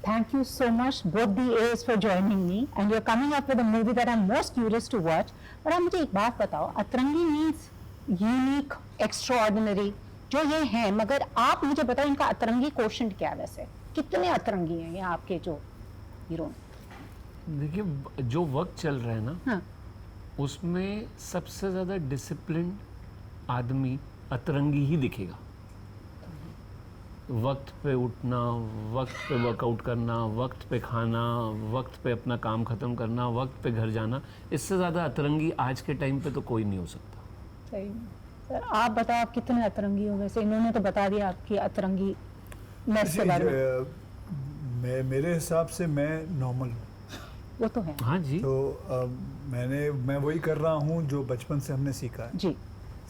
Thank you so much, both the A's, for joining me. And you're coming up with a movie that I'm most curious to watch. पर आप मुझे एक बात बताओ, अतरंगी means unique, extraordinary, जो ये हैं, मगर आप मुझे बताओ इनका अतरंगी quotient क्या है वैसे? कितने अतरंगी हैं ये आपके जो हीरो? देखिए, जो वक्त चल रहा है ना, हाँ, उसमें सबसे ज़्यादा डिसिप्लिन आदमी अतरंगी ही दिखेगा। वक्त पे उठना, वक्त पे वर्कआउट करना, वक्त पे खाना, वक्त पे अपना काम ख़त्म करना, वक्त पे घर जाना, इससे ज़्यादा अतरंगी आज के टाइम पे तो कोई नहीं हो सकता। सही में। सर आप बताओ, आप कितने अतरंगी हो वैसे? इन्होंने तो बता दिया आपकी अतरंगी नेस के बारे में। मेरे हिसाब से मैं नॉर्मल हूँ। वो तो है। हाँ जी। तो मैं वही कर रहा हूँ जो बचपन से हमने सीखा है। जी।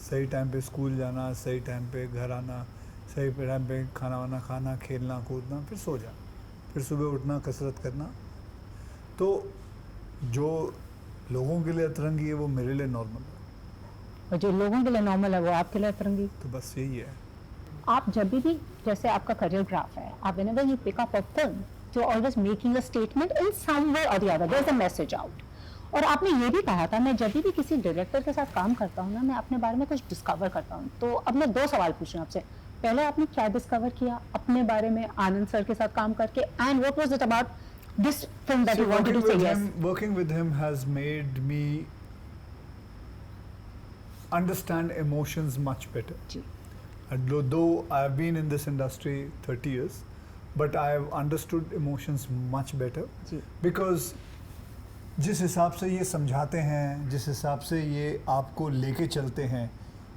सही टाइम पे स्कूल जाना, सही टाइम पे घर आना, सही टाइम पे खाना वाना खाना, खेलना कूदना, फिर सो जाना, फिर सुबह उठना, कसरत करना। तो जो लोगों के लिए अतरंगी है वो मेरे लिए नॉर्मल है। और जो लोगों के लिए नॉर्मल है वो आपके लिए अतरंगी। तो बस यही है। आप जब भी, जैसे आपका करियर ग्राफ है, आप whenever you pick up a film, you're always making a statement in some way or the other. There's a message out. और आपने ये भी कहा था, मैं जब भी किसी डायरेक्टर के साथ काम करता हूँ ना, मैं अपने बारे में कुछ डिस्कवर करता हूँ। तो अब मैं 2 सवाल पूछ रही हूँ आपसे। पहले आपने क्या डिस्कवर किया अपने बारे में आनंद सर के साथ काम करके, and what was it about this film that you wanted to say yes? Working with him has made me understand emotions much better. जी। And though I have been in this industry 30 years, but I have understood emotions much better. जी। Because जिस हिसाब से ये समझाते हैं, जिस हिसाब से ये आपको लेके चलते हैं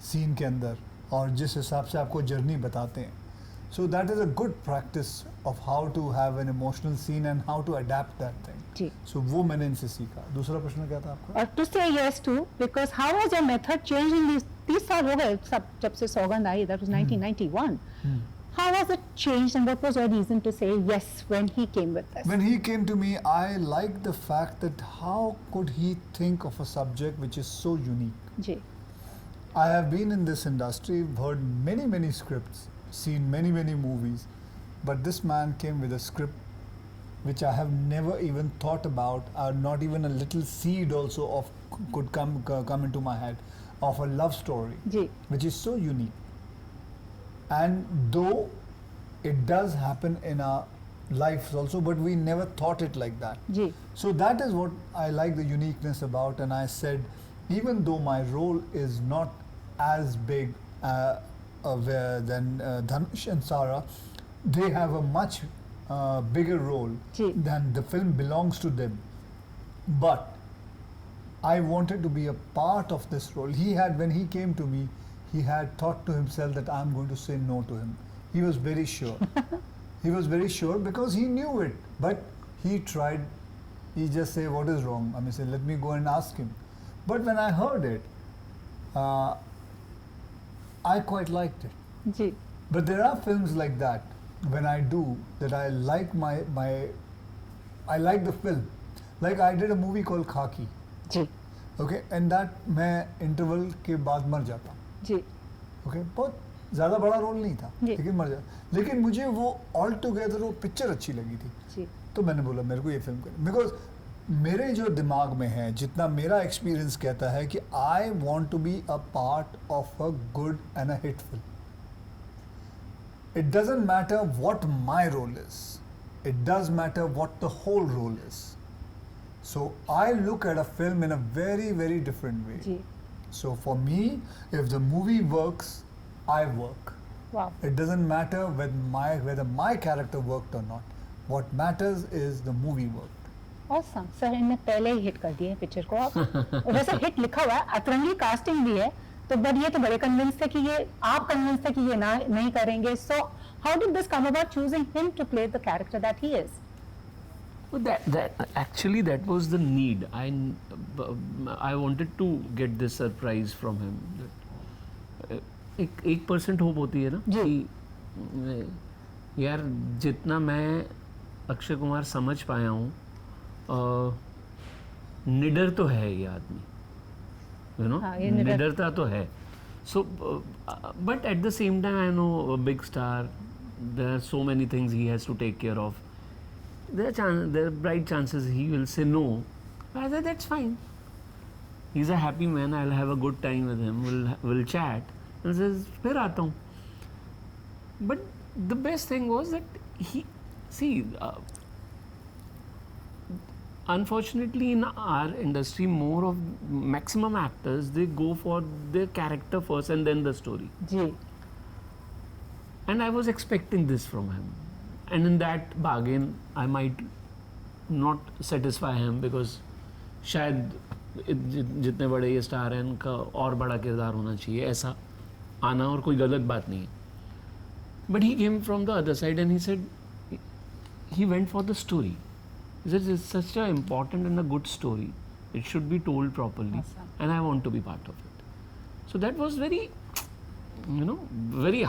सीन के अंदर, और जिस हिसाब से आपको जर्नी बताते हैं, so that is a good practice of how to have an emotional scene and how to adapt that thing. Ji. So वो मैंने इनसे सीखा। दूसरा प्रश्न क्या था आपका? और to say yes to, because how was your method change in this 30 साल हो गए सब जब से सौगंध आई, that was 1991. How was it changed and what was your reason to say yes when he came with this? When he came to me, I liked the fact that how could he think of a subject which is so unique. जी। I have been in this industry, heard many scripts, seen many movies, but this man came with a script which I have never even thought about, or not even a little seed also of could come into my head, of a love story, जी। which is so unique. And though it does happen in our lives also, but we never thought it like that. जी। So that is what I like the uniqueness about, and I said, even though my role is not as big than Dhanush and Sara, they have a much bigger role जी। than the film belongs to them. But I wanted to be a part of this role. When he came to me, he had thought to himself that I'm going to say no to him. He was very sure. He was very sure because he knew it. But he tried. He just said, "What is wrong?" I mean, say, "Let me go and ask him." But when I heard it, I quite liked it. जी। But there are films like that. When I do that, I like I like the film. Like I did a movie called Khaki. जी। Okay, and that मैं interval के बाद मर जाता हूँ। जी। Okay, बहुत ज़्यादा बड़ा रोल नहीं था, जी। लेकिन मर जाता। लेकिन मुझे वो ऑल टुगेदर वो पिक्चर अच्छी लगी थी। जी। तो मैंने बोला मेरे को ये फिल्म करनी, बिकॉज मेरे जो दिमाग में है, जितना मेरा एक्सपीरियंस कहता है कि I want to be a part of a good and a hit film. It doesn't matter what my role is. It does matter what the whole role is. So I look at a film in a very, very different way. जी. So for me, if the movie works, I work. Wow. It doesn't matter whether my character worked or not. What matters is the movie worked. Awesome. Sir इनने पहले ही hit कर दिए picture को. वैसे hit लिखा हुआ है, अतरंगी कास्टिंग भी है, तो बट ये तो बड़े कन्विंस थे कि ये आप कन्विंस थे कि ये ना नहीं करेंगे. So how did this come about choosing him to play the character that he is? Well, that was the need. I wanted to get this surprise from him. एक 1% होप होती है ना कि यार जितना मैं अक्षय कुमार समझ पाया हूँ, निडर तो है ये आदमी, यू नो, हाँ, ये निडर- निडरता तो है. So, but at the same time, I know a big star. There are so many things he has to take care of. There are bright chances he will say no. I said that's fine. He's a happy man. I'll have a good time with him. We'll chat. And says, फिर आता हूँ. But the best thing was that unfortunately in our industry, more of maximum actors, they go for their character first and then the story. Ji. And I was expecting this from him. And in that bargain, I might not satisfy him because शायद जितने बड़े ये star हैं इनका और बड़ा किरदार होना चाहिए, ऐसा आना और कोई गलत बात नहीं है. But he came from the other side and he said he went for the story. He said it's such an important and a good story. It should be told properly, Awesome. and I want to be part of it. So that was very, very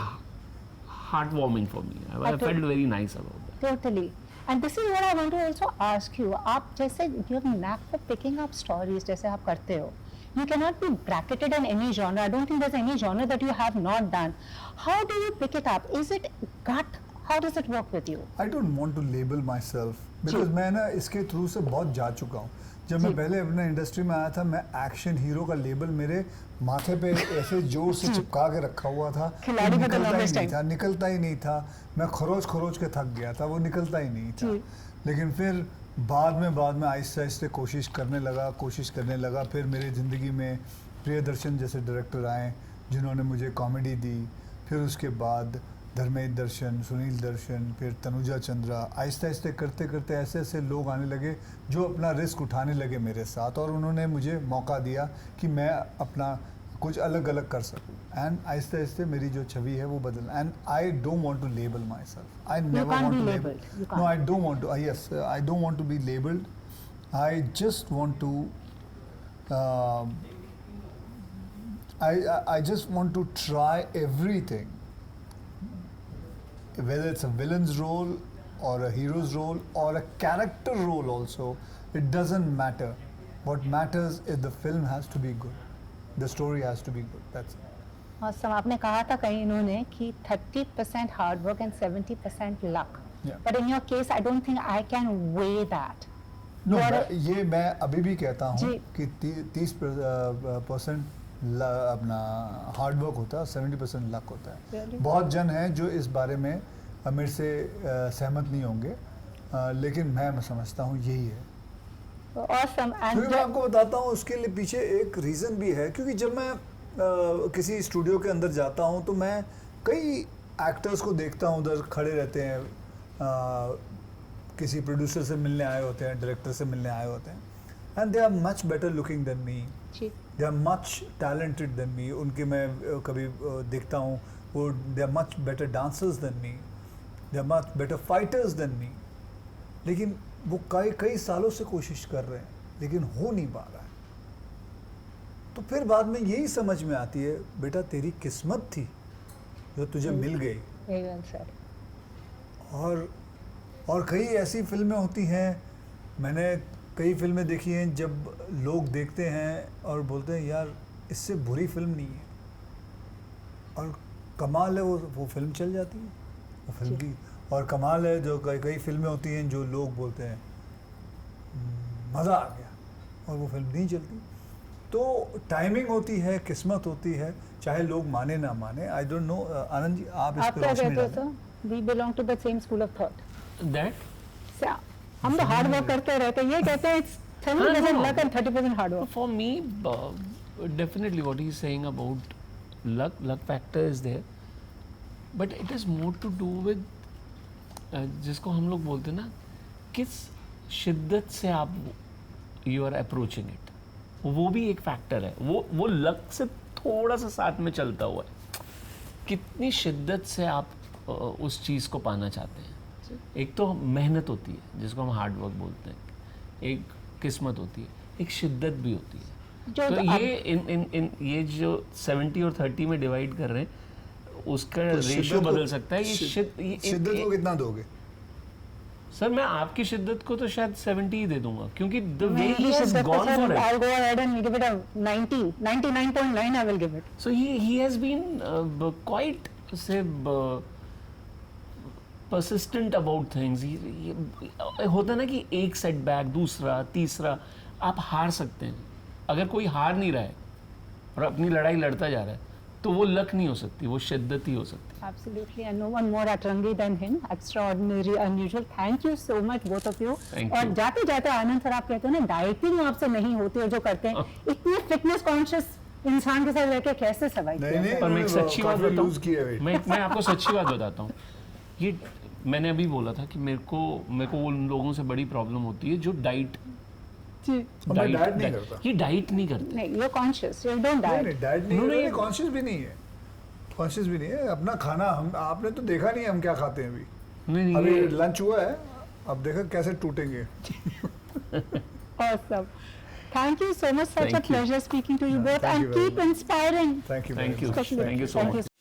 heartwarming for me. I felt very nice about that. Totally. And this is what I want to also ask you. आप जैसे you have knack for picking up stories जैसे आप करते हो. You cannot be bracketed in any genre. I don't think there's any genre that you have not done. How do you pick it up? Is it gut? How does it work with you? I don't want to label myself because मैं ना इसके through से बहुत जा चुका हूँ. जब मैं पहले अपने इंडस्ट्री में आया था, मैं एक्शन हीरो का लेबल मेरे माथे पे ऐसे जोर से चिपका के रखा हुआ था, निकलता ही नहीं था. मैं खरोच के थक गया था, वो निकलता ही नहीं था. लेकिन फिर बाद में आहिस्ते आहिस्ते कोशिश करने लगा. फिर मेरी ज़िंदगी में प्रियदर्शन जैसे डायरेक्टर आए जिन्होंने मुझे कॉमेडी दी. फिर उसके बाद धर्मेंद्र दर्शन, सुनील दर्शन, फिर तनुजा चंद्रा. आहिस्ते आहिस्ते करते ऐसे लोग आने लगे जो अपना रिस्क उठाने लगे मेरे साथ और उन्होंने मुझे मौका दिया कि मैं अपना कुछ अलग कर सकूं. एंड आहिस्ते आहिस्ते मेरी जो छवि है वो बदल. And I don't want to label myself. I never want to label. No, I don't want to. Yes, I don't want to be labelled. I just want to I just want to try everything. Whether it's a villain's role or a hero's role or a character role also, it doesn't matter. What matters is the film has to be good. The story has to be good. That's it. Awesome. आपने कहा था कहीं इन्होंने कि 30% hard work and 70% luck. Yeah. But in your case, I don't think I can weigh that. No, ये मैं अभी भी कहता हूँ जी. कि 30% अपना हार्ड वर्क होता है, 70% लक होता है. Really? बहुत जन हैं जो इस बारे में मेरे से सहमत नहीं होंगे, लेकिन मैं समझता हूँ यही है. Awesome. And क्योंकि मैं आपको बताता हूँ उसके लिए पीछे एक रीज़न भी है. क्योंकि जब मैं किसी स्टूडियो के अंदर जाता हूँ तो मैं कई एक्टर्स को देखता हूँ उधर खड़े रहते हैं, किसी प्रोड्यूसर से मिलने आए होते हैं, डायरेक्टर से मिलने आए होते हैं. And they are much better looking than me. They are much talented than me. उनके मैं कभी देखता हूँ वो they are much better dancers than me. They are much better fighters than me. लेकिन वो कई सालों से कोशिश कर रहे हैं लेकिन हो नहीं पा रहा है. तो फिर बाद में यही समझ में आती है, बेटा तेरी किस्मत थी जो तुझे मिल गई. Very well said. और कई ऐसी फिल्में होती हैं, मैंने कई फिल्में देखी हैं जब लोग देखते हैं और बोलते हैं यार इससे बुरी फिल्म नहीं है, और कमाल है वो फिल्म चल जाती है वो फिल्म की. और कमाल है जो कई फिल्में होती हैं जो लोग बोलते हैं मज़ा आ गया और वो फिल्म नहीं चलती. तो टाइमिंग होती है, किस्मत होती है, चाहे लोग माने ना माने. I don't know. Anand ji आप इस पे रोशनी डालें. We belong to the same school of thought. That हम तो हार्ड वर्क करते रहते हैं. ये कहते हैं 70% luck and 30% hard work. For me, definitely what he's saying about luck factor is there, but it is more to do with जिसको हम लोग बोलते हैं ना, किस शिद्दत से आप you are approaching it. वो भी एक फैक्टर है. वो लक से थोड़ा सा साथ में चलता हुआ है. कितनी शिद्दत से आप उस चीज़ को पाना चाहते हैं. एक तो मेहनत होती है जिसको हम हार्ड वर्क बोलते हैं, एक किस्मत होती है, एक शिद्दत भी होती है. तो ये ये जो 70 और 30 में डिवाइड कर रहे हैं उसका रेशियो बदल सकता है. ये शिद्दत को कितना दोगे? सर मैं आपकी शिद्दत को तो शायद 70 ही दे दूंगा क्योंकि द वे मेरी ही हैज शिद्दत को gone sir, for it. I'll go ahead and give it a 90, 99.9 I will give it. So he has been quite say persistent about things. होता ना कि एक सेटबैक, दूसरा, तीसरा, आप हार सकते हैं. अगर कोई हार नहीं रहा है और अपनी लड़ाई लड़ता जा रहा है तो वो लक नहीं हो सकती, वो शिद्दत ही हो सकती. Absolutely, and no one more Atrangi than him. Extraordinary, unusual. Thank you so much, both of you. Thank और you. जाते जाते आनंद सर आप कहते हो ना डाइटिंग आपसे नहीं होती है जो करते हैं इतने फिटनेस कॉन्शियस इंसान के साथ रहकर कैसे सर्वाइव नहीं, किया नहीं, सर? पर मैं एक वो सच्ची बात काफी बताऊं, lose किया है। मैं आपको सच्ची बात बताता हूँ. ये मैंने अभी बोला था कि मेरे को उन लोगों से बड़ी प्रॉब्लम होती है जो डाइट जी मैं डाइट नहीं करता. ये डाइट नहीं करते. नहीं यू कॉन्शियस यू डोंट नहीं, डाइट नहीं, डाइट नहीं उन्होंने है, ये- कॉन्शियस भी नहीं है. कॉन्शियस भी नहीं है. अपना खाना हम आपने तो देखा नहीं हम क्या खाते हैं अभी. नहीं अभी ये लंच हुआ है, अब देखा कैसे टूटेंगे. awesome. Thank you so much, such a Thank you. pleasure speaking to you Yeah, both thank and you very keep much. inspiring. Thank you. very thank you much. Especially- thank you so thank much. you.